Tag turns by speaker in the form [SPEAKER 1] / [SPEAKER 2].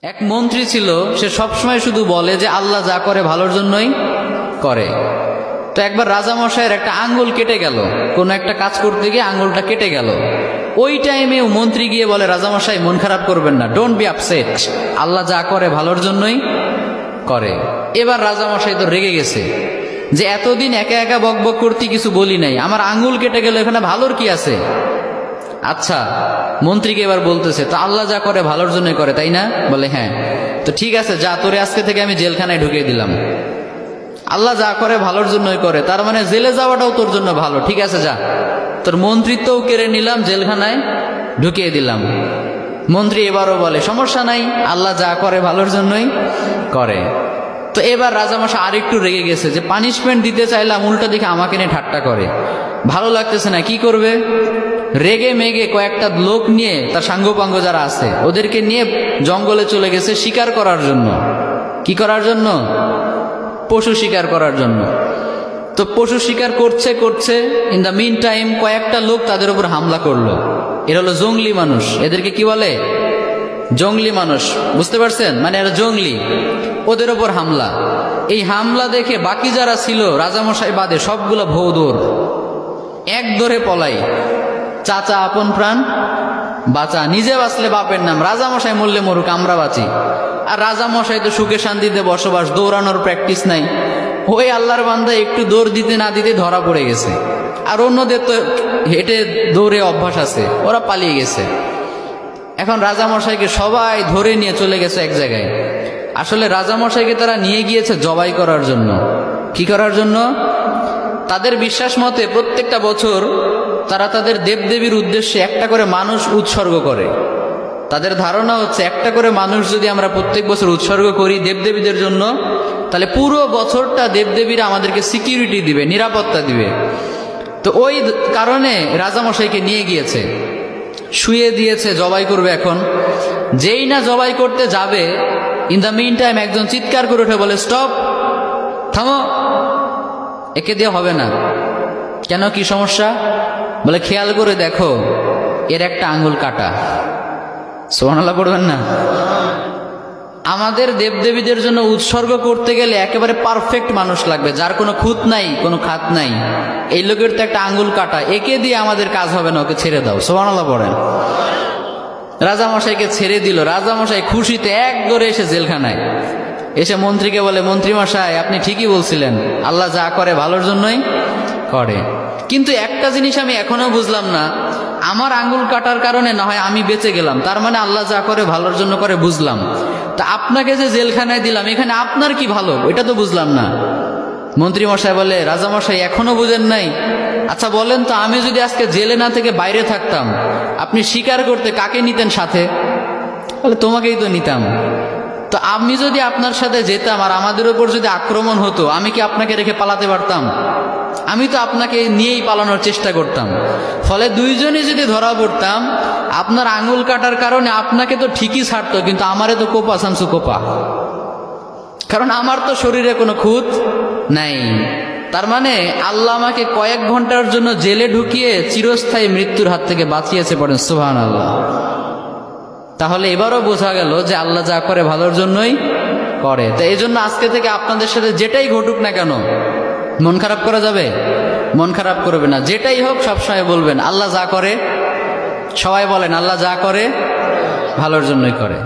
[SPEAKER 1] এক মন্ত্রী ছিল, সে সবসময় শুধু বলে যে আল্লাহ যা করে ভালোর জন্যই করে। তো একবার রাজামশাইয়ের একটা আঙ্গুল কেটে গেল, কোনো একটা কাজ করতে গিয়ে আঙ্গুলটা কেটে গেল। ওই টাইমে মন্ত্রী গিয়ে বলে, রাজামশাই মন খারাপ করবেন না, ডোন্ট বি আপসেট, আল্লাহ যা করে ভালোর জন্যই করে। এবার রাজামশাই তো রেগে গেছে যে এতদিন একা একা বকবক করতে কিছু বলি নাই, আমার আঙ্গুল কেটে গেল, এখানে ভালোর কি আছে? আচ্ছা, মন্ত্রীকে এবার বলতেছে, তো আল্লাহ যা করে ভালোর জন্যই করে, তাই না? বলে হ্যাঁ। তো ঠিক আছে, যা, তোরে আজকে থেকে আমি জেলখানায় ঢুকিয়ে দিলাম। আল্লাহ যা করে ভালোর জন্যই করে, তার মানে জেলে যাওয়াটাও তোর জন্য ভালো। ঠিক আছে, যা, তোর মন্ত্রিত্বও কেড়ে নিলাম, জেলখানায় ঢুকিয়ে দিলাম। মন্ত্রী এবারও বলে, সমস্যা নাই, আল্লাহ যা করে ভালোর জন্যই করে। তো এবার রাজামশাই আরেকটু রেগে গেছে যে পানিশমেন্ট দিতে চাইলাম, উল্টা দিকে আমাকে নিয়ে ঠাট্টা করে, ভালো লাগতেছে না, কি করবে? রেগে মেগে কয়েকটা লোক নিয়ে, তার সাঙ্গপাঙ্গ যারা আছে ওদেরকে নিয়ে জঙ্গলে চলে গেছে শিকার করার জন্য। কি করার জন্য? পশু শিকার করার জন্য। তো পশু শিকার করছে করছে, ইন দ্য মিন টাইম কয়েকটা লোক তাদের উপর হামলা করলো। এরা হলো জঙ্গলি মানুষ, এদেরকে কি বলে? জঙ্গলি মানুষ, বুঝতে পারছেন? মানে এরা জঙ্গলি, ওদের ওপর হামলা। এই হামলা দেখে বাকি যারা ছিল রাজামশাই বাদে সবগুলো ভৌ দৌড়, এক দৌড়ে পলাই। চাচা আপন প্রাণ বাঁচা, নিজে বাঁচলে বাপের নাম, রাজামশাই মরলে মরুক, আমরা বাঁচি। আর রাজামশাই তো সুখে শান্তিতে বসবাস, দৌড়ানোর প্র্যাকটিস নাই। ওই আল্লাহর বান্দা একটু দৌড় দিতে না দিতে ধরা পড়ে গেছে। আর অন্যদের তো হেঁটে দৌড়ে অভ্যাস আছে, ওরা পালিয়ে গেছে। এখন রাজামশাইকে সবাই ধরে নিয়ে চলে গেছে এক জায়গায়। আসলে রাজামশাইকে তারা নিয়ে গিয়েছে জবাই করার জন্য। কি করার জন্য? তাদের বিশ্বাস মতে প্রত্যেকটা বছর তারা তাদের দেবদেবীর উদ্দেশ্যে একটা করে মানুষ উৎসর্গ করে। তাদের ধারণা হচ্ছে একটা করে মানুষ যদি আমরা প্রত্যেক বছর উৎসর্গ করি দেবদেবীদের জন্য, তাহলে পুরো বছরটা দেবদেবীরা আমাদেরকে সিকিউরিটি দিবে, নিরাপত্তা দিবে। তো ওই কারণে রাজামশাইকে নিয়ে গিয়েছে, শুয়ে দিয়েছে, জবাই করবে। এখন যেই না জবাই করতে যাবে, ইন দ্য মিন টাইম একজন চিৎকার করে উঠে বলে, স্টপ, থামো, একে দিয়ে হবে না। কেন, কি সমস্যা? বলে, খেয়াল করে দেখো, এর একটা আঙ্গুল কাটা। সুবহানাল্লাহ পড়বেন না? আমাদের দেবদেবীদের জন্য উৎসর্গ করতে গেলে একেবারে পারফেক্ট মানুষ লাগবে, যার কোনো খুঁত নাই, কোনো খাত নাই। এই লোকের তো একটা আঙ্গুল কাটা, একে দিয়ে আমাদের কাজ হবে না, ওকে ছেড়ে দাও। সুবহানাল্লাহ পড়েন। রাজামশাইকে ছেড়ে দিল। রাজামশাই খুশিতে এক দৌড়ে এসে জেলখানায় এসে মন্ত্রীকে বলে, মন্ত্রী মশাই, আপনি ঠিকই বলছিলেন, আল্লাহ যা করে ভালোর জন্যই করে। কিন্তু একটা জিনিস আমি এখনো বুঝলাম না, আমার আঙ্গুল কাটার কারণে না হয় আমি বেঁচে গেলাম, তার মানে আল্লাহ যা করে ভালোর জন্য করে, বুঝলাম। তা আপনাকে যে জেলখানায় দিলাম, এখানে আপনার কি ভালো, এটা তো বুঝলাম না। মন্ত্রী মশাই বলে, রাজামশাই এখনো বুঝেন নাই? আচ্ছা বলেন তো, আমি যদি আজকে জেলে না থেকে বাইরে থাকতাম, আপনি শিকার করতে কাকে নিতেন সাথে? বলে, তোমাকেই তো নিতাম। তো আমি যদি আপনার সাথে যেতাম আর আমাদের উপর যদি আক্রমণ হতো, আমি কি আপনাকে রেখে পালাতে পারতাম? আমি তো আপনাকে নিয়েই পালানোর চেষ্টা করতাম। ফলে দুইজনই যদি ধরা পড়তাম, আপনার আঙ্গুল কাটার কারণে আপনাকে তো ঠিকই ছাড়তো, কিন্তু আমারে তো কোপা সামসু কোপা, কারণ আমার তো শরীরে কোনো খুঁত নাই। তার মানে আল্লাহ আমাকে কয়েক ঘন্টার জন্য জেলে ঢুকিয়ে চিরস্থায়ী মৃত্যুর হাত থেকে বাঁচিয়েছে। পড়েন সুবহানাল্লাহ। তাহলে এবারও বোঝা গেল যে আল্লাহ যা করে ভালোর জন্যই করে। তো এই জন্য আজকে থেকে আপনাদের সাথে যেটাই ঘটুক না কেন, মন খারাপ করা যাবে? মন খারাপ করবে না। যেটাই হোক সবসময় বলবেন আল্লাহ যা করে, সবাই বলেন আল্লাহ যা করে ভালোর জন্যই করে।